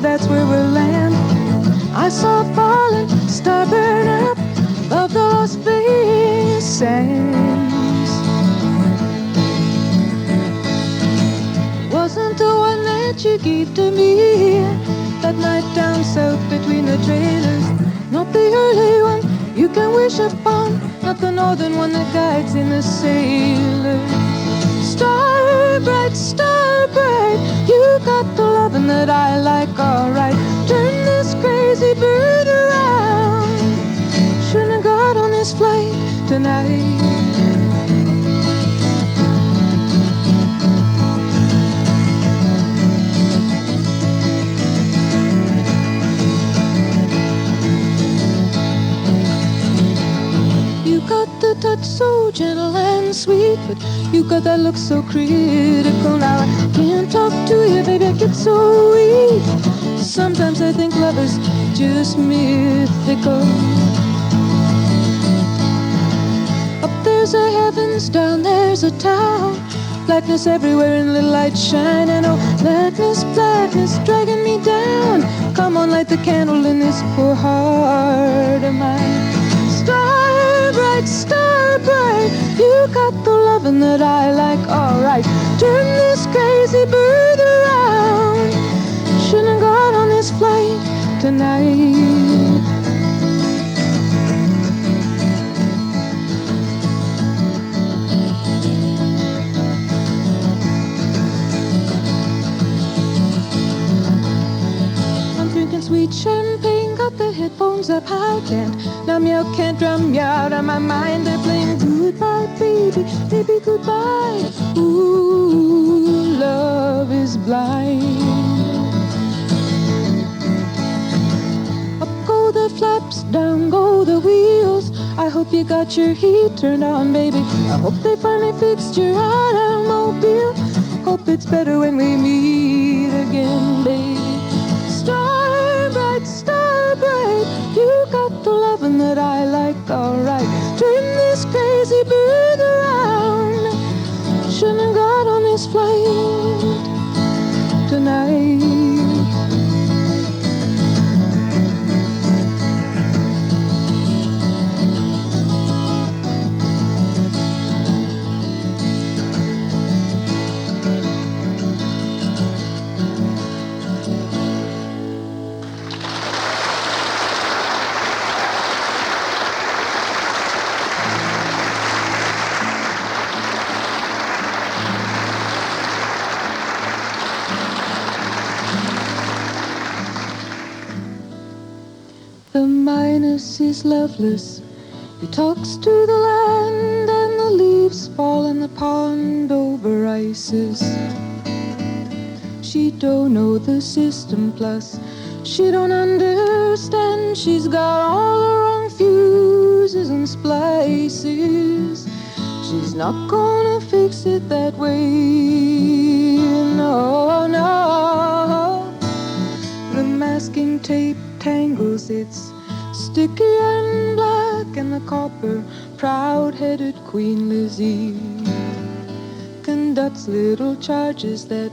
that's where we'll land. I saw it falling, star burn up above the Las Vegas sands. Wasn't the one that you gave to me that night down south between the trailers. Not the early one you can wish upon, not the northern one that guides in the sailors. Star bright, you got the loving that I like, alright. Turn this crazy bird around. Shouldn't have got on this flight tonight. You got the touch so gentle and sweet, but you got that look so critical. Now I can't talk to you, baby, I get so weak. Sometimes I think love is just mythical. Up there's a heavens, down there's a town. Blackness everywhere and little light shining. Oh, blackness, dragging me down. Come on, light the candle in this poor heart of mine. Star bright, you got the loving that I like, alright. Turn this crazy bird around. Shouldn't have got on this flight tonight. I'm drinking sweet champagne, got the headphones up high, can't numb you, can't drum you out of my mind. They're playing goodbye, baby, baby, goodbye. Ooh, love is blind. Up go the flaps, down go the wheels. I hope you got your heat turned on, baby. I hope they finally fixed your automobile. Hope it's better when we meet again, baby. Star bright, you got the loving that I like, alright. Turn this crazy bird around. Shouldn't have got on this flight tonight. The Minos is loveless. He talks to the land and the leaves fall in the pond over ices. She don't know the system, plus she don't understand. She's got all the wrong fuses and splices. She's not gonna fix it that way. No, no. The masking tape tangles, it's sticky and black, and the copper proud-headed Queen Lizzie conducts little charges that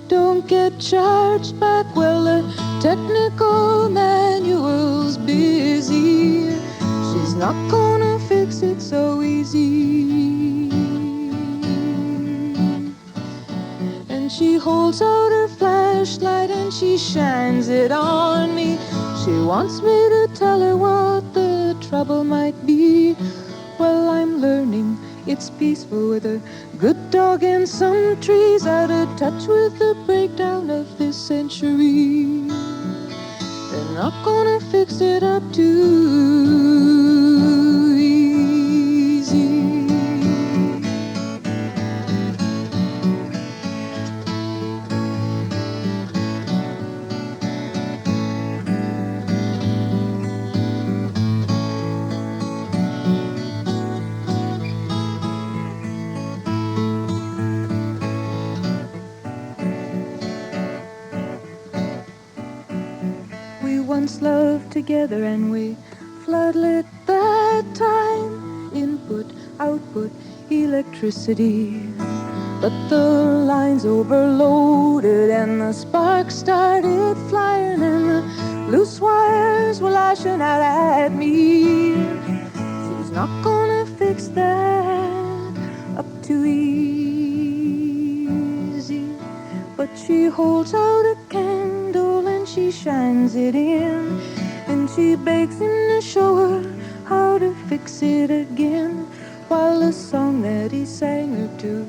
don't get charged back. Well, the technical manual's busy. She's not gonna fix it so easy. And she holds out her flashlight and she shines it on me. She wants me to tell her what the trouble might be. Well, I'm learning it's peaceful with a good dog and some trees, out of touch with the breakdown of this century. They're not gonna fix it up too easy. Once loved together and we floodlit that time. Input, output, electricity. But the line's overloaded and the sparks started flying and the loose wires were lashing out at me. She's not gonna fix that up too easy. But she holds out a candle and she shines it in, and she begs him to show her how to fix it again, while the song that he sang her to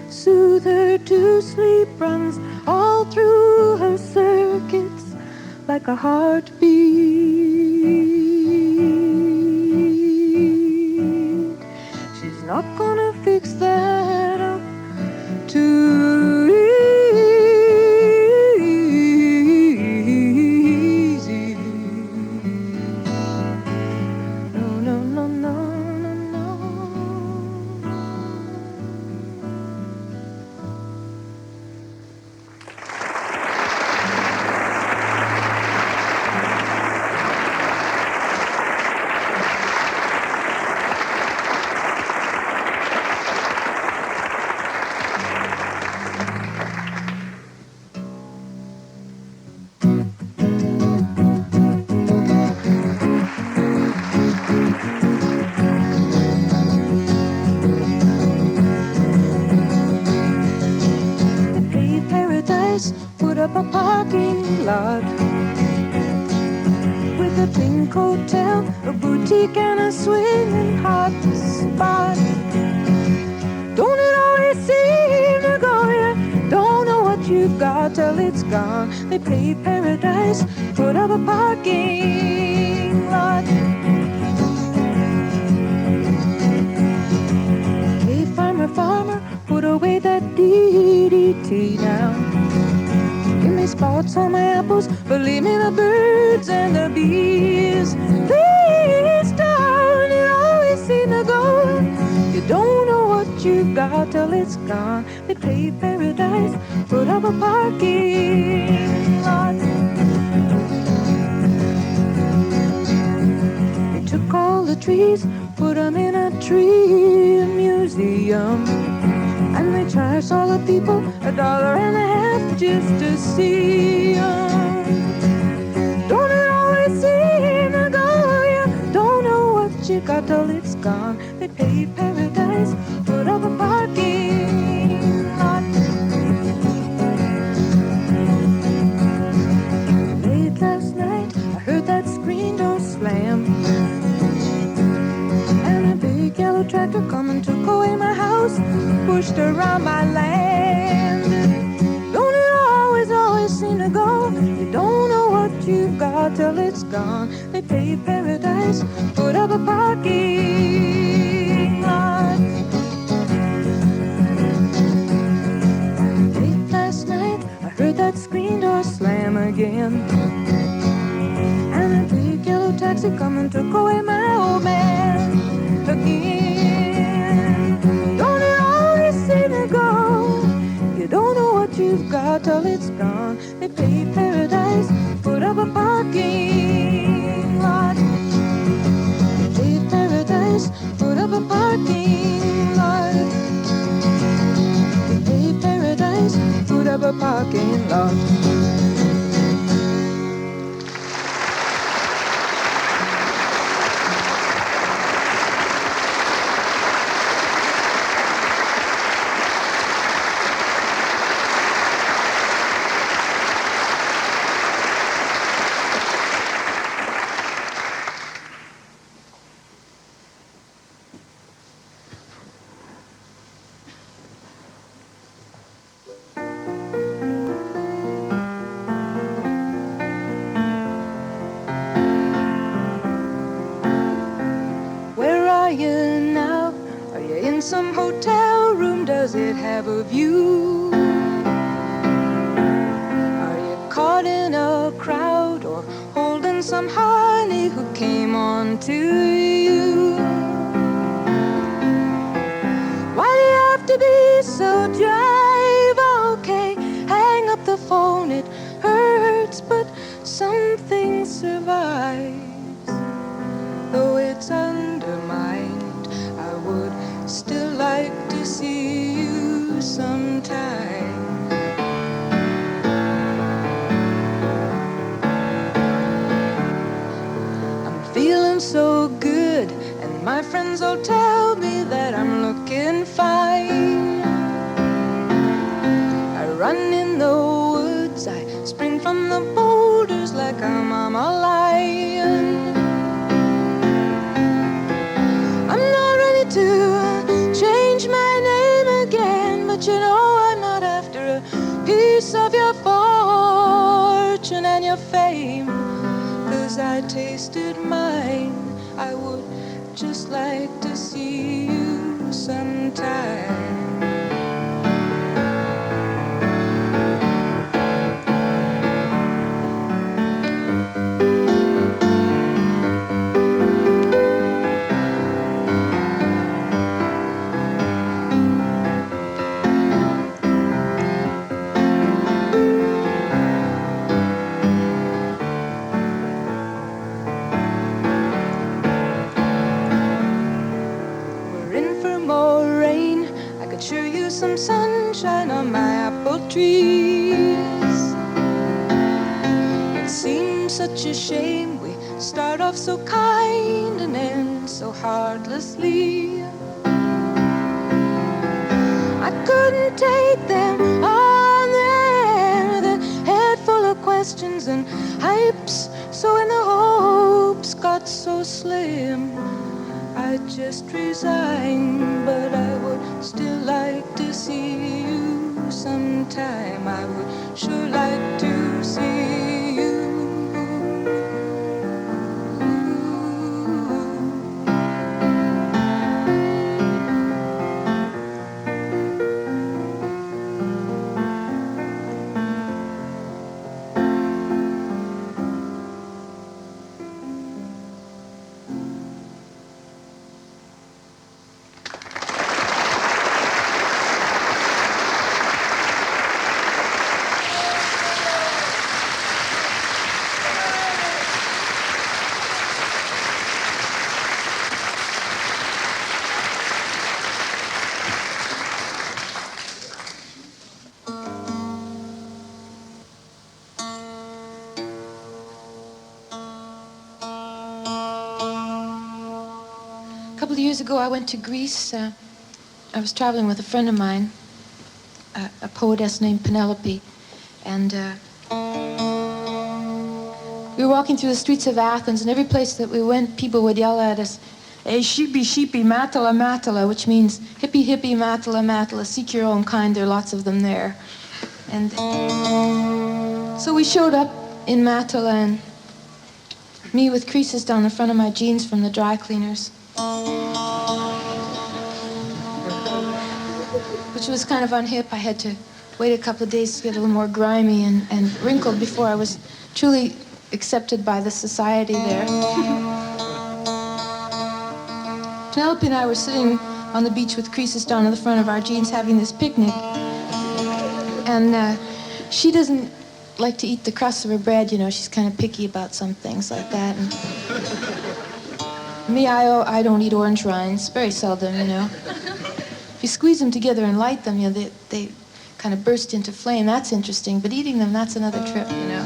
soothe her to sleep runs all through her circuits like a heartbeat. She's not gonna fix that up too easy. No, no, no, no, no, no. Put up a parking lot with a pink hotel, a boutique, and a swinging hot spot. Don't it always seem to go? You don't know what you've got till it's gone. They paved paradise, put up a parking lot. Hey, farmer, farmer, put away that DDT now. Give me spots on my apples, but leave me the birds and the bees. Please don't it always seem to go? You don't know what you've got till it's gone. They paved paradise, put up a parking lot. They took all the trees, put them in a tree museum, and they charged all the people $1.50 just to see 'em. Don't it always seem to go? You don't know what you got till it's gone. They paved paradise, put up a parking lot. Late last night, I heard that screen door slam, and a big yellow tractor come and took away my house, pushed around my land. Don't it always seem to go? You don't know what you've got till it's gone. They paved paradise, put up a parking lot. Late last night, I heard that screen door slam again, and a big yellow taxi come and took away my old man again. Don't it always seem to go? You don't know what you've got till it's gone. They paved paradise, put up a parking lot. They paved paradise, put up a parking lot. They paved paradise, put up a parking lot. Some hotel room, does it have a view? Are you caught in a crowd or holding some honey who came on to you? Why do you have to be so drive? Okay, hang up the phone, it hurts, but something survives. Though it's undermined, I would still like to see you some My friends all tell me that I'm looking fine. I run in the woods, I spring from the boulders like I'm a lion. I'm not ready to change my name again, but you know I'm not after a piece of your fortune and your fame. 'Cause I tasted mine, I would just like to see you sometime. Some sunshine on my apple trees. It seems such a shame we start off so kind and end so heartlessly. I couldn't take them on there with a head full of questions and hypes. So when the hopes got so slim, I just resigned, but I would still like to see you sometime. I would sure like to see you. A couple of years ago, I went to Greece. I was traveling with a friend of mine, a poetess named Penelope, and we were walking through the streets of Athens, and every place that we went, people would yell at us, "Hey, sheepy, sheepy, matala, matala," which means hippie, hippie, matala, matala, seek your own kind, there are lots of them there. And so we showed up in Matala, and me with creases down the front of my jeans from the dry cleaners, which was kind of unhip. I had to wait a couple of days to get a little more grimy and wrinkled before I was truly accepted by the society there. Penelope and I were sitting on the beach with creases down in the front of our jeans having this picnic. And she doesn't like to eat the crust of her bread, you know. She's kind of picky about some things like that. And me, I don't eat orange rinds, very seldom, you know. If you squeeze them together and light them, you know, they kind of burst into flame. That's interesting, but eating them, that's another trip, you know.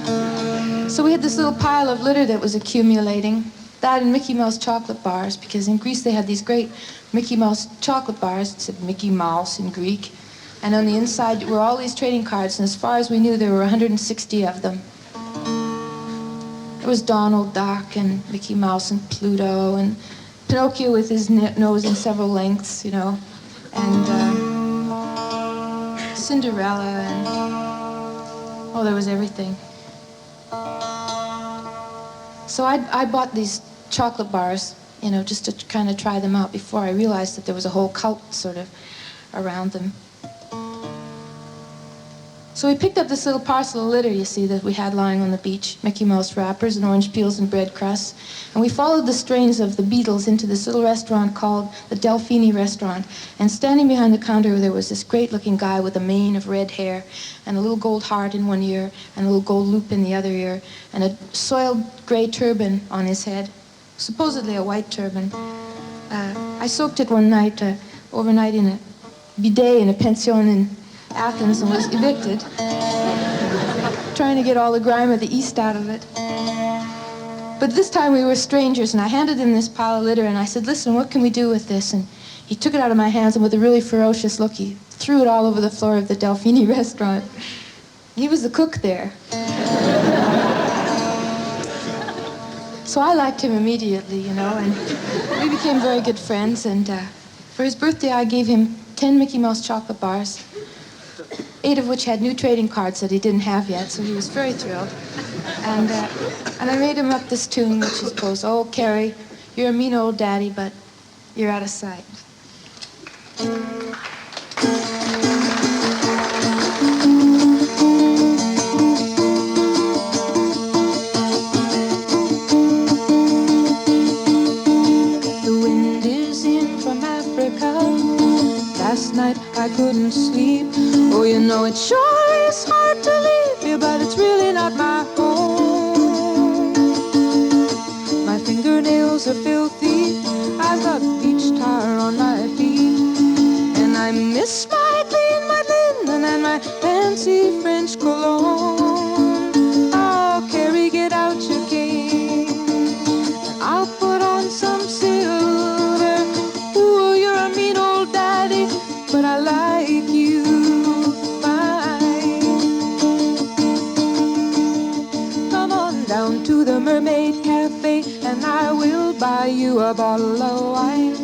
So we had this little pile of litter that was accumulating. That and Mickey Mouse chocolate bars, because in Greece they had these great Mickey Mouse chocolate bars. It said Mickey Mouse in Greek. And on the inside were all these trading cards, and as far as we knew, there were 160 of them. There was Donald Duck and Mickey Mouse and Pluto and Pinocchio with his nose in several lengths, you know, and Cinderella, and oh, there was everything. So I bought these chocolate bars, you know, just to kind of try them out before I realized that there was a whole cult sort of around them. So we picked up this little parcel of litter, you see, that we had lying on the beach, Mickey Mouse wrappers and orange peels and bread crusts, and we followed the strains of the Beatles into this little restaurant called the Delphini Restaurant. And standing behind the counter, there was this great-looking guy with a mane of red hair and a little gold heart in one ear and a little gold loop in the other ear and a soiled gray turban on his head, supposedly a white turban. I soaked it one night, overnight in a bidet in a pension in Athens and was evicted, trying to get all the grime of the East out of it. But this time we were strangers, and I handed him this pile of litter, and I said, listen, what can we do with this? And he took it out of my hands, and with a really ferocious look, he threw it all over the floor of the Delfini restaurant. He was the cook there. So I liked him immediately, you know, and we became very good friends. And for his birthday, I gave him 10 Mickey Mouse chocolate bars, 8 of which had new trading cards that he didn't have yet, so he was very thrilled. And I made him up this tune, which goes, oh, Carrie, you're a mean old daddy, but you're out of sight. Last night I couldn't sleep. Oh, you know it sure is hard to leave you, but it's really not my home. My fingernails are filthy, I've got beach tar on my feet, and I miss my clean white linen and my fancy French cologne. Oh, Carrie, get out your cane, and I'll put on some silver. Ooh, you're a mean old daddy, but I like you fine. Come on down to the Mermaid Cafe, and I will buy you a bottle of wine.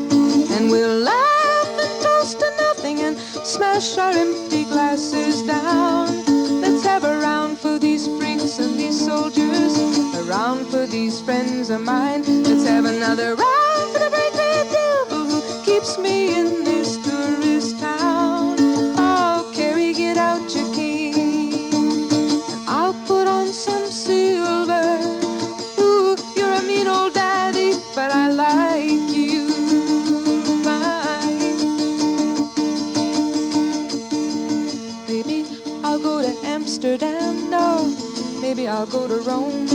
And we'll laugh and toast to nothing and smash our empty glasses down. Let's have a round for these freaks and these soldiers, a round for these friends of mine. Let's have another round for the breakneck devil who keeps me in this tourist town. Oh, Carrie, get out your cane, and I'll put on some silver. Ooh, you're a mean old daddy, but I like you fine. Maybe I'll go to Amsterdam, no, maybe I'll go to Rome,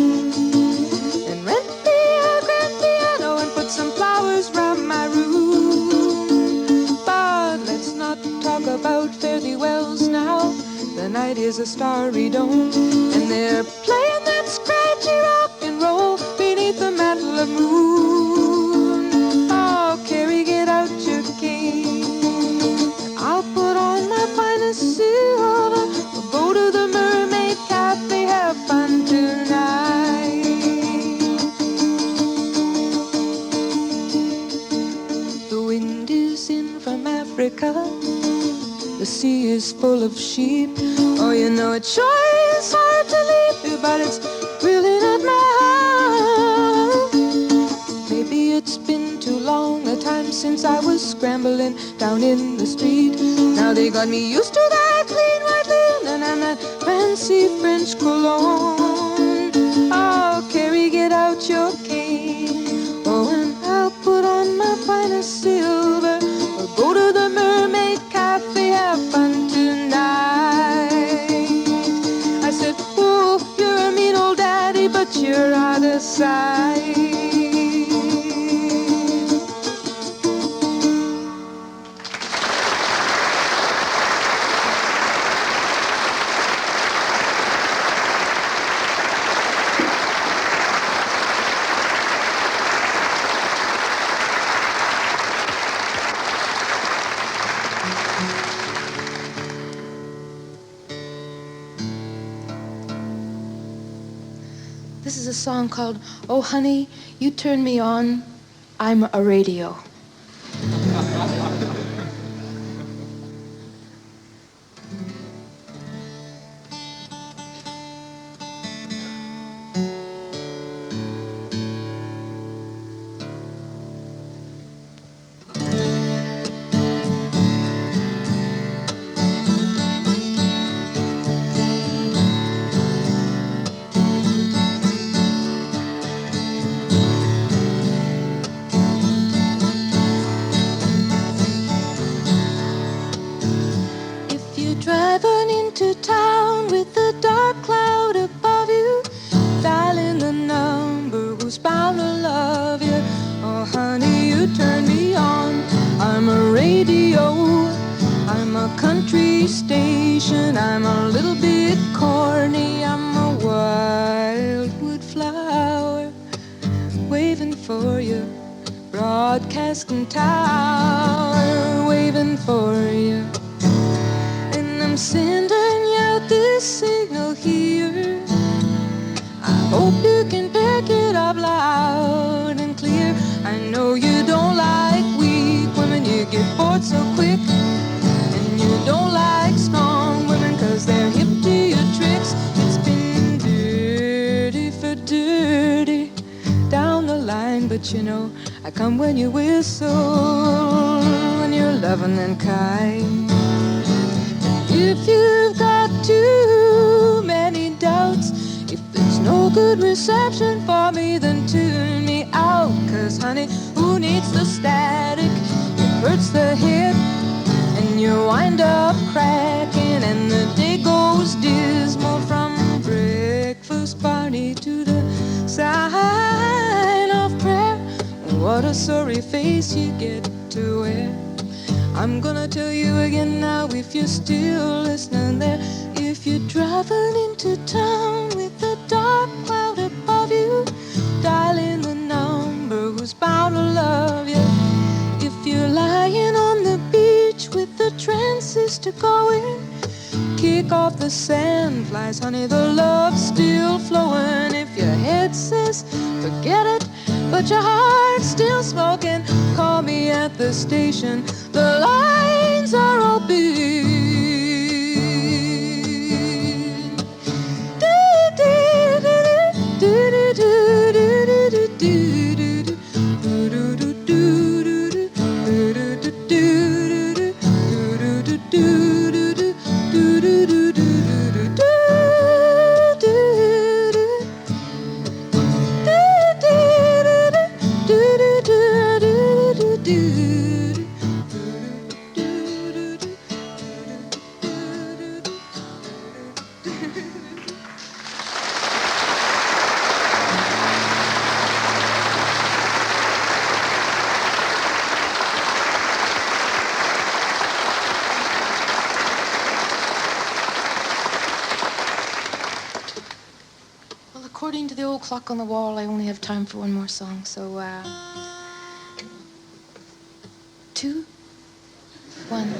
and rent me a grand piano and put some flowers round my room. But let's not talk about fare thee wells now. The night is a starry dome, and they're playing that scratchy rock and roll beneath the mantle of moon. Oh, Carrie, get out your cane, and I'll put on my finest silver. We'll go to the Mermaid Cafe, have fun tonight. The wind is in from Africa, the sea is full of sheep. Oh, you know it sure is hard to leave you, but it's really not my home. Maybe it's been too long a time since I was scrambling down in the street. Now they got me used to that clean white linen and that fancy French cologne. Oh, Carrie, get out your cane, oh, and I'll put on my finest silver. We'll go to the Mermaid Cafe, have fun tonight. I said, oh, you're a mean old daddy, but you're out of sight. This is a song called Oh Honey, You Turn Me On, I'm a Radio. Driving into town with a dark cloud above you, dialing the number who's bound to love you. Oh honey, you turn me on, I'm a radio, I'm a country station, I'm a little bit corny, I'm a wildwood flower. outcast in town waving for you. And I'm sending out this signal here. I hope you can pick it up loud and clear. I know you don't like weak women, you get bored so quick. And you don't like strong women, cause they're hip to your tricks. It's been dirty for dirty down the line, but you know I come when you whistle, when you're loving and kind. If you've got too many doubts, if there's no good reception for me, then tune me out. Cause honey, who needs the static? It hurts the head and you wind up cracking, and the day goes dismal from breakfast party to the sign of prayer. What a sorry face you get to wear. I'm gonna tell you again now, if you're still listening there. If you're driving into town with a dark cloud above you, dial in the number who's bound to love you. If you're lying on the beach with the transistor going, kick off the sandflies, honey, the love's still flowing. If your head says forget it, but your heart's still smoking, call me at the station. The lines are open. According to the old clock on the wall, I only have time for one more song, so 2, 1.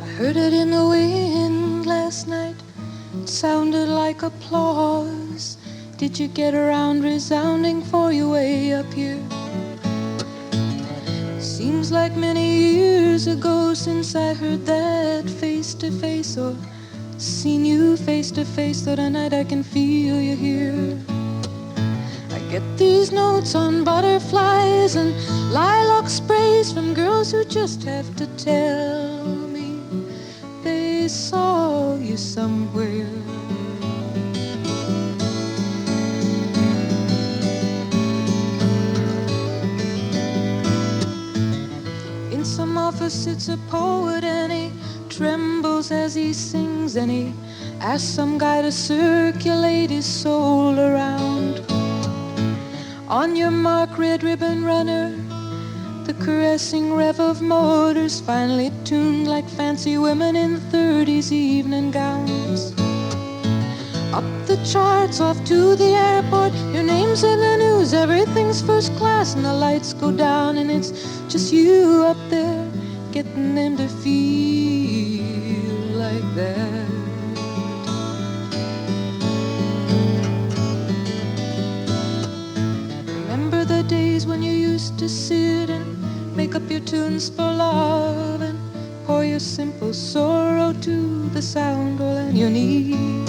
I heard it in the wind last night. It sounded like applause. Did you get around resounding for you way up here? Seems like many years ago since I heard that face to face, or seen you face to face, so tonight I can feel you here. I get these notes on butterflies and lilac sprays from girls who just have to tell me they saw you somewhere. In some office sits a poet and he trembles as he sings, and he asks some guy to circulate his soul around. On your mark, red ribbon runner, the caressing rev of motors finally tuned like fancy women in 30s evening gowns. Up the charts, off to the airport, your name's in the news, everything's first class, and the lights go down, and it's just you up there, getting them to feel like that. Remember the days when you used to sit and make up your tunes for love and pour your simple sorrow to the sound all in your knee.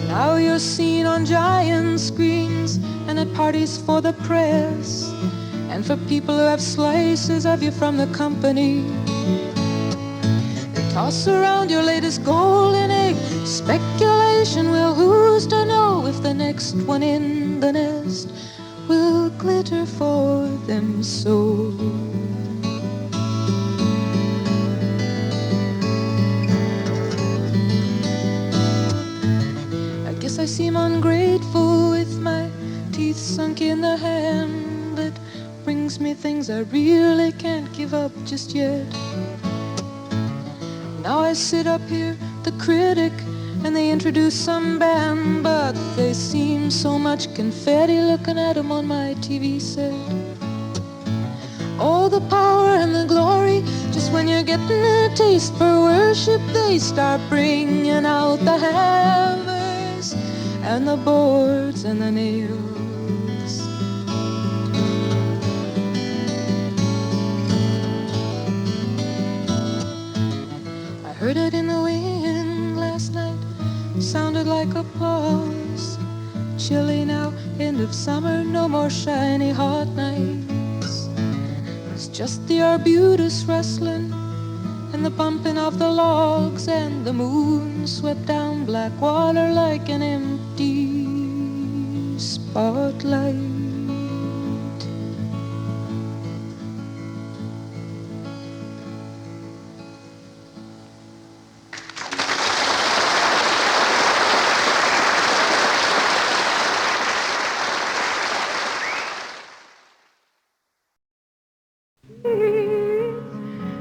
Now you're seen on giant screens and at parties for the press, and for people who have slices of you from the company. They toss around your latest golden egg, speculation, well, who's to know if the next one in the nest will glitter for them so. I guess I seem ungrateful with my teeth sunk in the hand that brings me things I really can't give up just yet. Now I sit up here, the critic, and they introduce some band, but they seem so much confetti looking at 'em on my TV set. Oh, the power and the glory, just when you're getting a taste for worship, they start bringing out the hammers and the boards and the nails. I heard it in the wind last night, sounded like applause. Chilly now, end of summer, no more shiny hot nights. It's just the arbutus rustling and the bumping of the logs, and the moon swept down black water like an empty spotlight.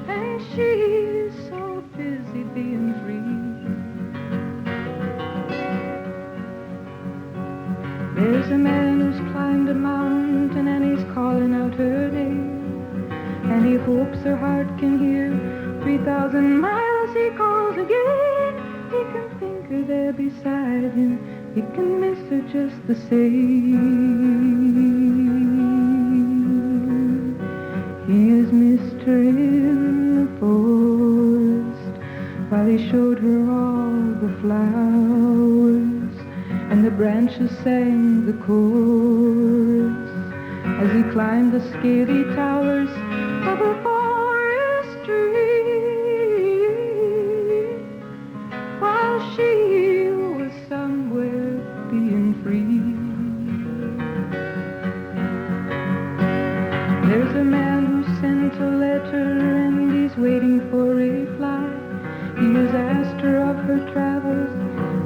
And she's so busy being free. There's a man who's climbed a mountain and he's calling out her name, and he hopes her heart can hear. 3,000 miles he calls again. He can think her there beside him, he can miss her just the same. He has missed her in the forest while he showed her all the flowers, and the branches sang the chorus as he climbed the scaly towers of a forest tree, while she was somewhere being free. There's a man who sent a letter and he's waiting for a reply. He has asked her of her travels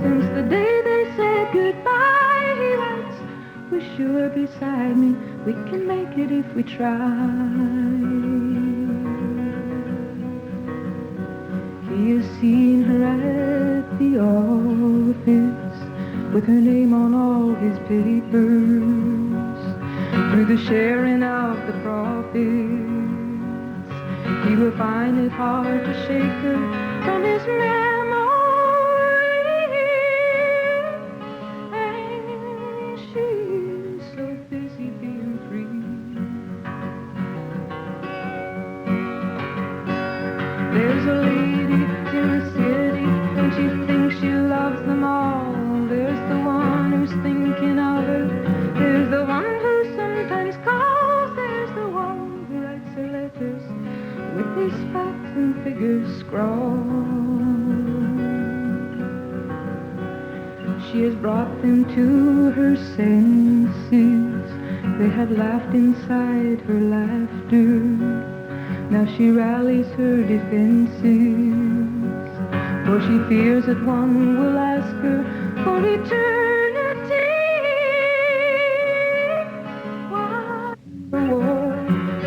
since the day they said goodbye. He writes, wish you were beside me, we can make it if we try. He has seen her at the office with her name on all his papers, through the sharing of the profits. He will find it hard to shake her from his memory, and she's so busy being free. There's a lady in the city and she thinks she loves them all. There's the one who's thinking of her, there's the one who sometimes calls, there's the one who writes her letters with these facts and figures scrawled. She has brought them to her senses. They had laughed inside her laughter. Now she rallies her defenses, for she fears that one will ask her for eternity. Why the war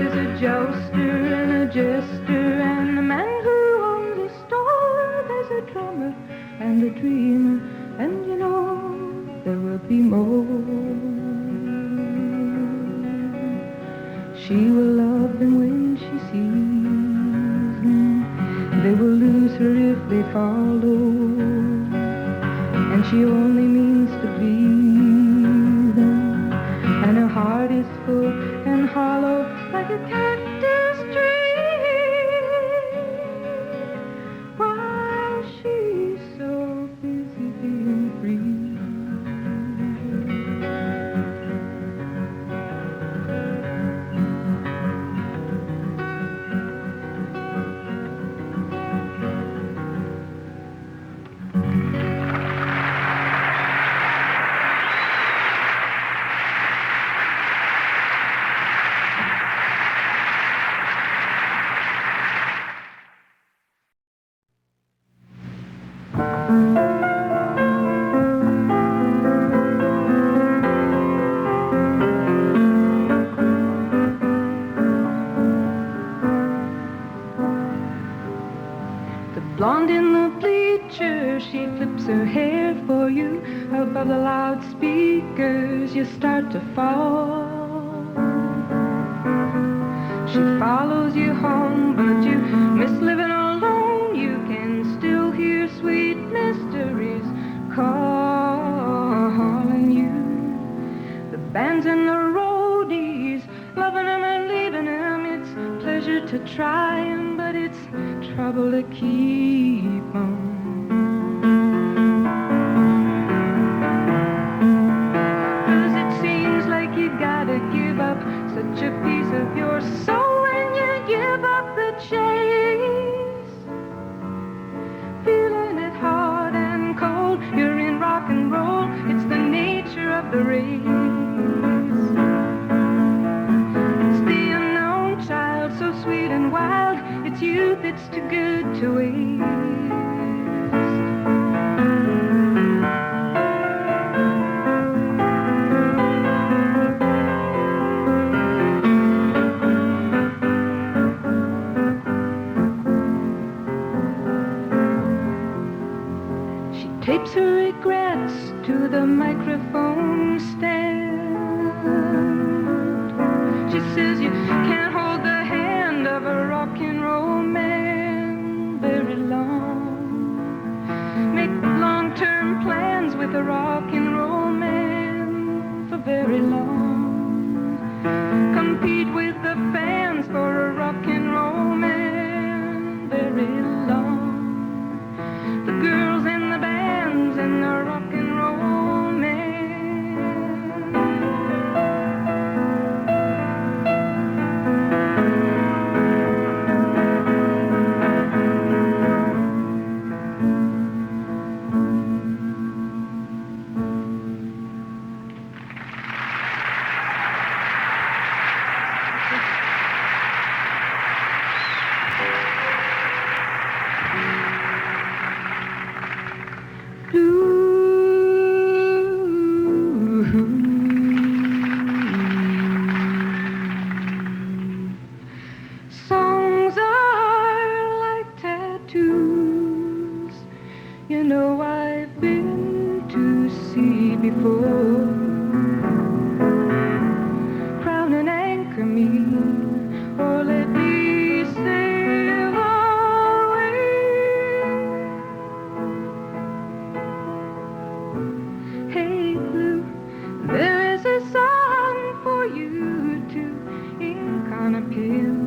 is a jouster and a jester and a man who owns a store. There's a drummer and a dreamer, and you know there will be more. She will love them when she sees them. They will lose her if they follow, and she only means to please them. And her heart is full and hollow like a cactus tree, while she's so busy being free. on the bleachers, she flips her hair for you. Above the loudspeakers, you start to fall. She follows you home, but you miss living alone. You can still hear sweet mysteries calling you. The bands and the roadies, loving them and leaving them. It's pleasure to try 'em, but it's trouble to keep 'em. You gotta give up such a piece of your soul when you give up the chase. Feeling it hard and cold, you're in rock and roll. It's the nature of the race. It's the unknown child, so sweet and wild. It's youth, it's too good to waste. Tapes her regrets to the microphone stand. She says you can't hold the hand of a rock and roll man very long. Make long-term plans with a rock and roll man for very long. Compete with the fans for a rock and roll man very long. The girls in the bands and the rock and roll man. Songs are like tattoos. You know I've been to sea before. Crown and anchor me, or let me sail away. Hey Blue, there is a song for you to ink on a pin.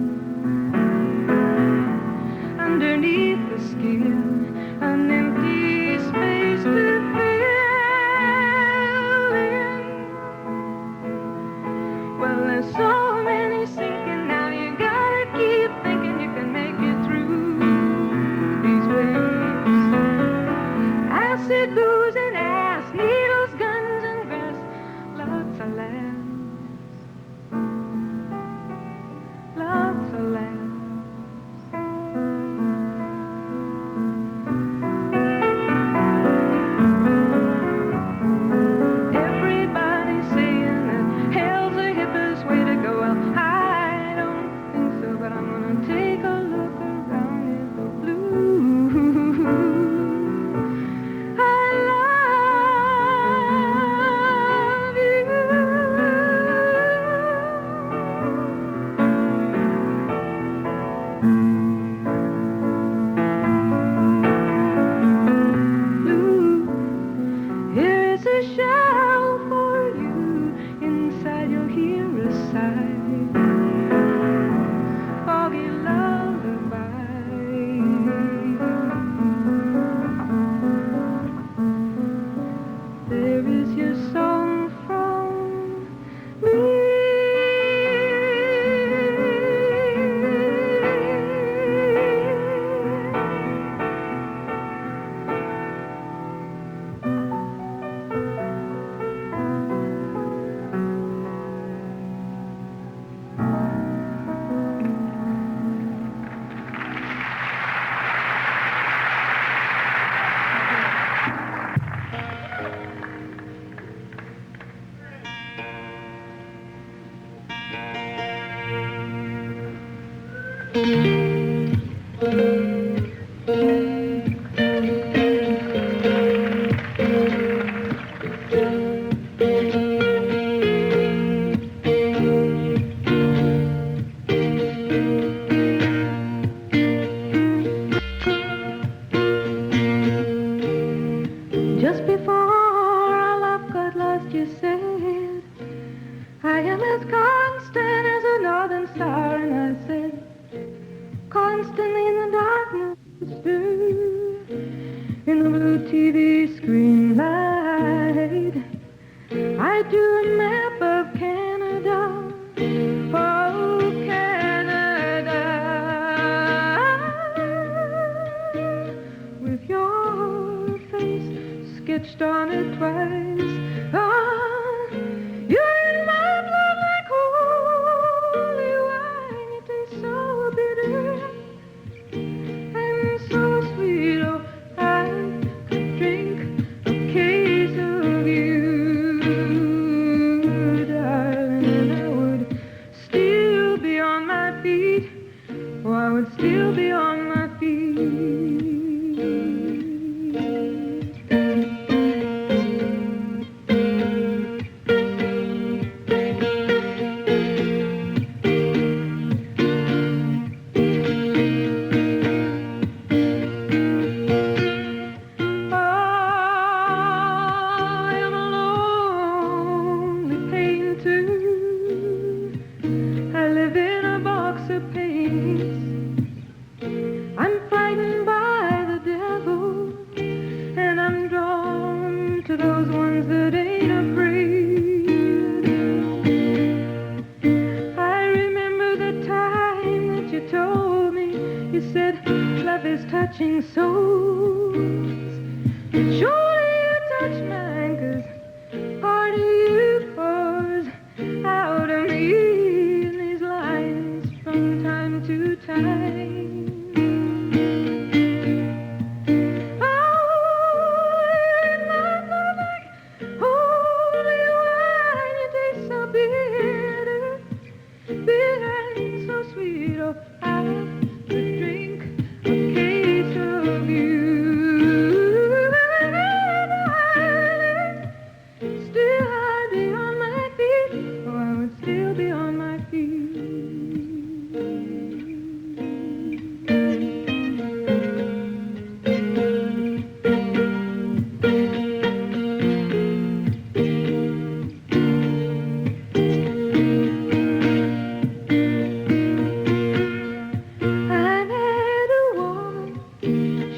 Underneath the skin, an empty space. in the blue TV screen light. I drew a map of Canada, oh Canada, with your face sketched on it twice. Ah, you're in my blood like holy wine. You taste so bitter and so sweet. Oh, I could drink a case of you, darling, and I would still be on my feet. Oh, I would still be on my feet. I am a lonely painter. I live in a box of paints. I'm frightened by the devil, and I'm drawn to those ones that ain't afraid. I remember the time that you told me, you said love is touching souls. Surely you touch mine, 'cause part of you pours out of me in these lines from time to time. Oh, you're in my blood like holy wine. You taste so bitter, bitter and so sweet. Oh, I could drink a case of you. Still I'd be on my feet. Oh, I would still be on my feet. I met a woman,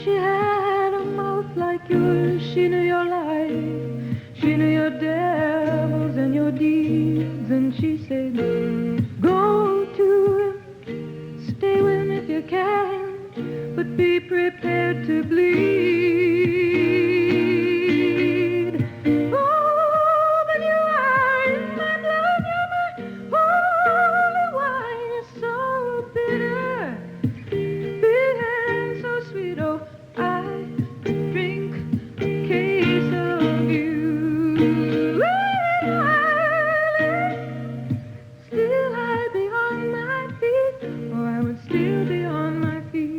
she had a mouth like yours. She knew your life, she knew your devils and your deeds, and she said, go to him, stay with him if you can, but be prepared to bleed. Oh, but you are in my blood, you're my holy wine. You're so bitter, bitter and so sweet. Oh, I could drink a case of you. Still I'd be on my feet. Oh, I would still be on my feet.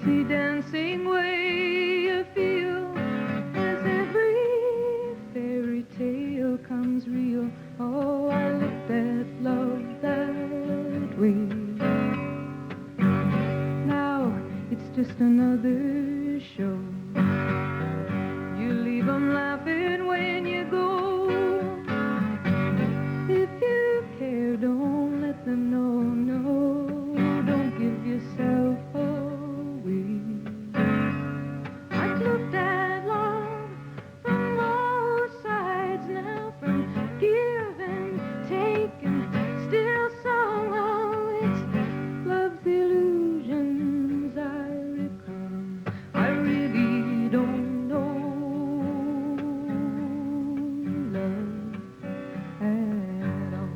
the dancing way you feel as every fairy tale comes real. Oh, I looked at love that way. Now it's just another show. You leave 'em laughing when you go. If you care, don't let them know. No, don't give yourself away. I've looked at love from all sides now, from give and take, and still somehow it's love's illusions I recall. I really don't know love at all.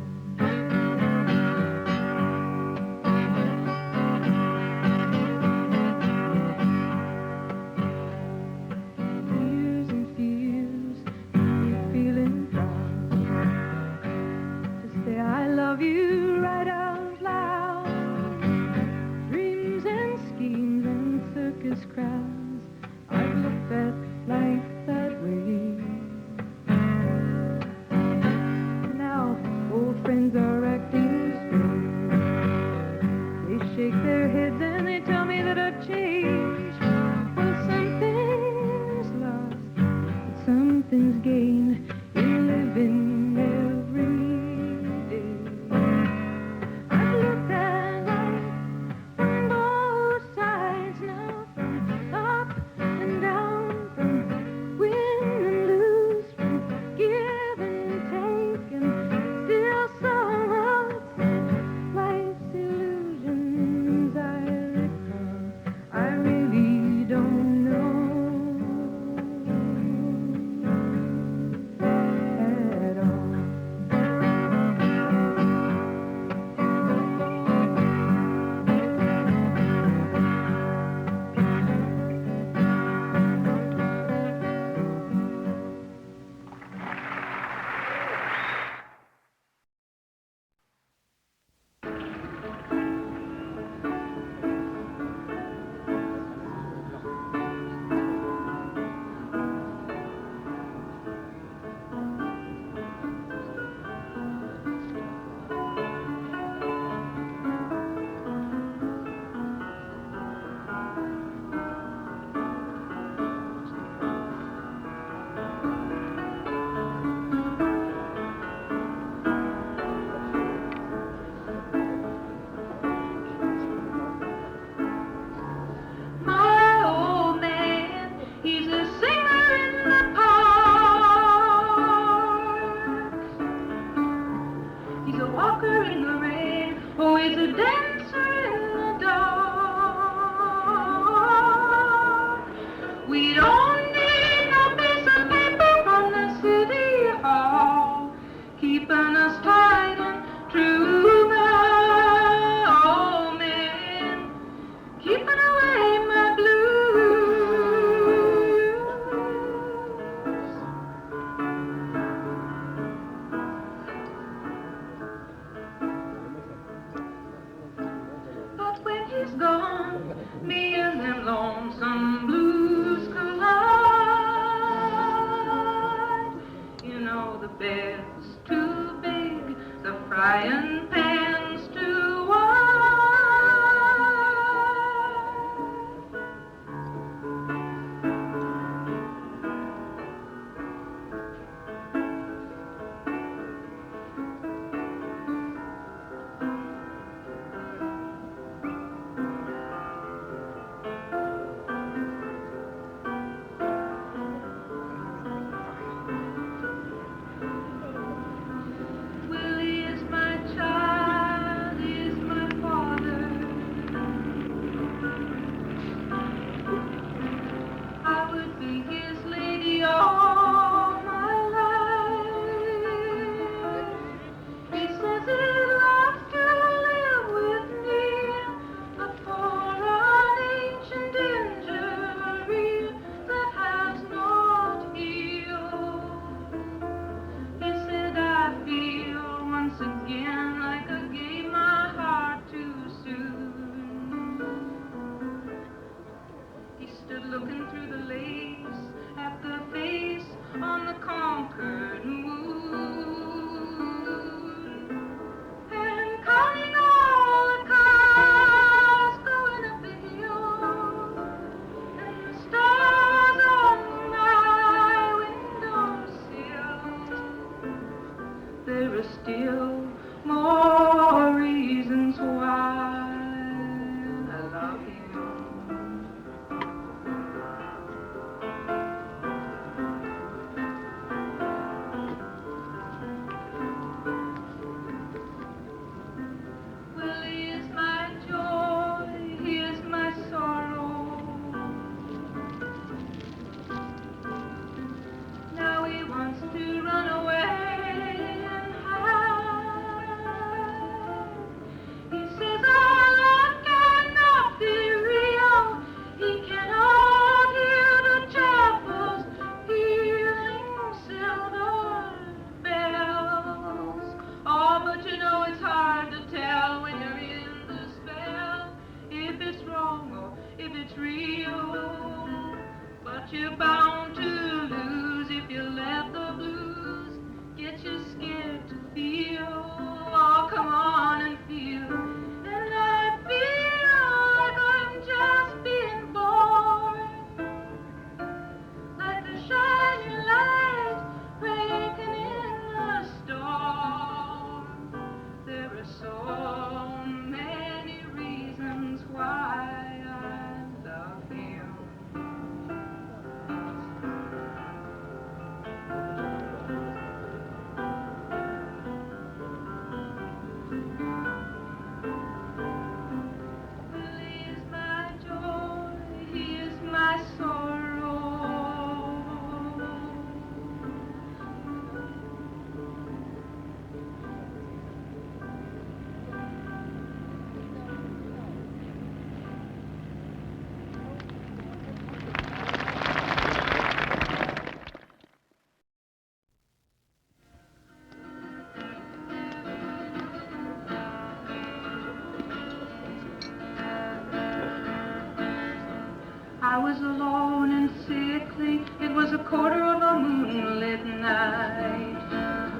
was alone and sickly. It was a quarter of a moonlit night.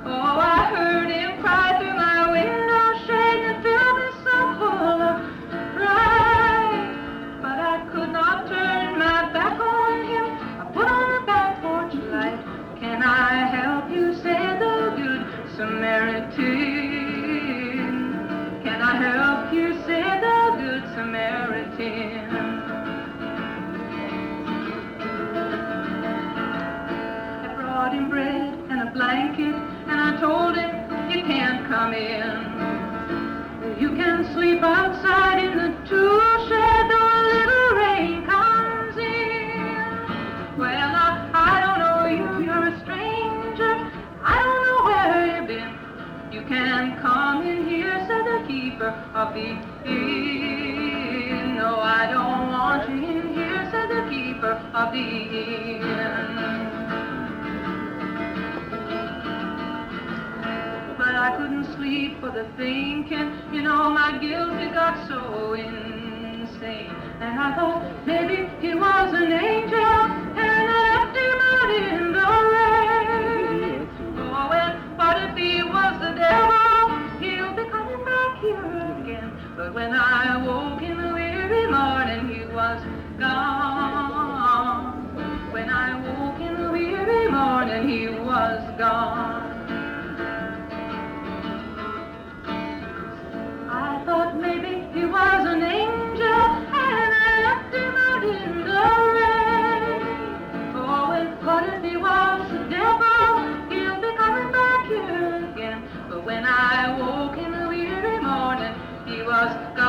Oh, I heard him cry through my window shade and filled me so full of fright. But I could not turn my back on him. I put on the back porch light. Can I help you, said the good Samaritan? Can I help you, said the good Samaritan? I brought him bread and a blanket, and I told him, you can't come in. You can sleep outside in the tool shed, though a little rain comes in. Well, I don't know you, you're a stranger. I don't know where you've been. You can come in here, said the keeper of the inn. No, I don't want you in here, said the keeper of the inn. But I couldn't sleep for the thinking, you know, my guilt it got so insane. And I thought maybe he was an angel, and I left him out in the rain. Oh, and what if he was the devil? He'll be coming back here again. But when I woke in the weary morning, he was gone. When I woke in the weary morning, he was gone. I thought maybe he was an angel, and I left him out in the rain. Oh, and what if he was the devil? He'll be coming back here again. But when I woke in the weary morning, he was gone.